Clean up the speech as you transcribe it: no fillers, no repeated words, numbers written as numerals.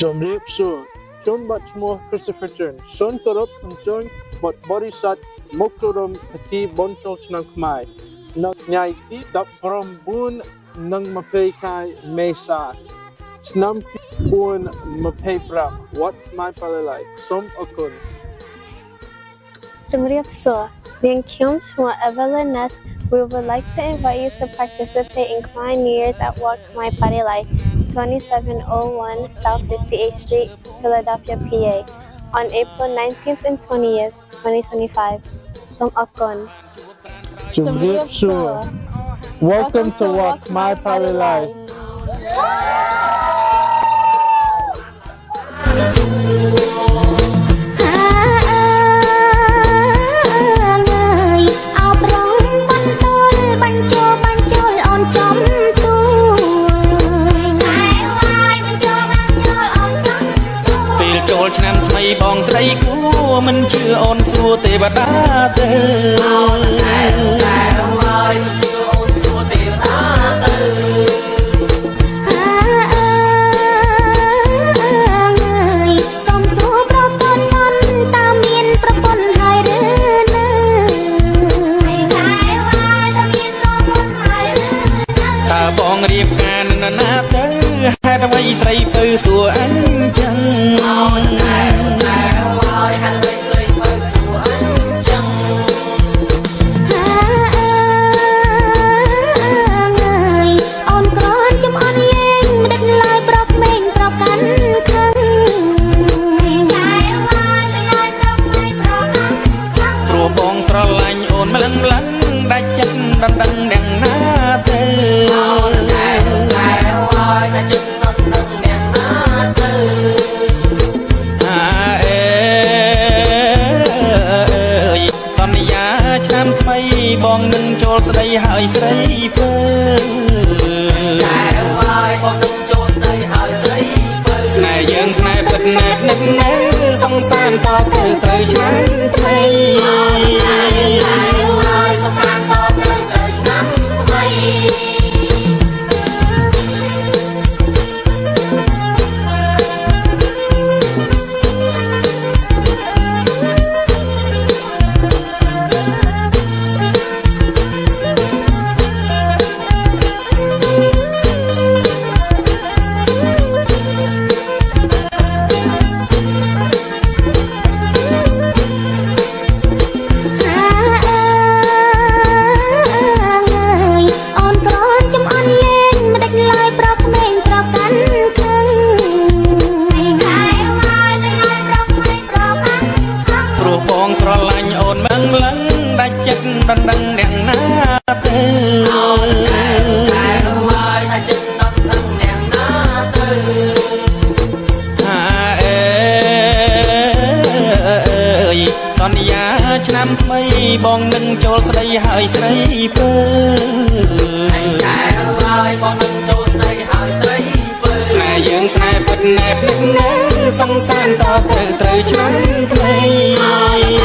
ជំរាបសួរខ្ញុំបាទឈ្មោះ Christopher Chern សូមគោរពអញ្ជើញបទបរិស័ទមកចូលរួមពិធីបុណ្យចូលឆ្នាំខ្មែរនៅថ្ងៃទី19និង20ខែមេសាឆ្នាំ2025វត្តខ្មែរប៉ាឡេឡៃសូមអរគុណជំរាបសួរនាងខ្ញុំឈ្មោះ Evelyn Ness. We would like to invite you to participate in Khmer New Year's at Wat Khmer Party Life, 2701 South 58th Street, Philadelphia, PA, on April 19th and 20th, 2025. Som Akon. Welcome to Wat Khmer Party Life.ឆ្នាំថ្មីបងស្រីគួមិនជឿអូនសួរទេវតាទៅហើយមិនជឿអូនសួរទេវតាទៅសុំសួរប្រពន្ធមុនតើមានប្រពន្ធហើយឬនៅតើបងរៀបការនៅណាទៅហេតុអ្វីស្រីពៅសួរអញ្ចឹងដាច់ចិត្តដណ្ដឹងយ៉ាងណាទៅដាច់ចិត្តដណ្ដឹងយ៉ាងណាទៅសន្យាឆ្នាំថ្មីបងនឹងចូលស្ដីហើយស្រីពើបងនឹងចូលស្ដីហើយស្រីពើស្នេហ៍យើងស្នេហ៍ពិតណែបនឹកណែសង្សារតទៅត្រូវឆ្នាំថ្មីដាច់ចិត្តដណ្ដឹងអ្នកណាទៅដាច់ចិត្តដណ្ដឹងអ្នកណាទៅសន្យាឆ្នាំថ្មីបងនឹងចូលស្ដីហើយស្រីពើបងនឹងចូលស្ដីហើយស្រីពើស្នេហ៍យើងស្នេហ៍ពិតណែបនឹកណែសង្សារតទៅត្រូវឆ្នាំថ្មី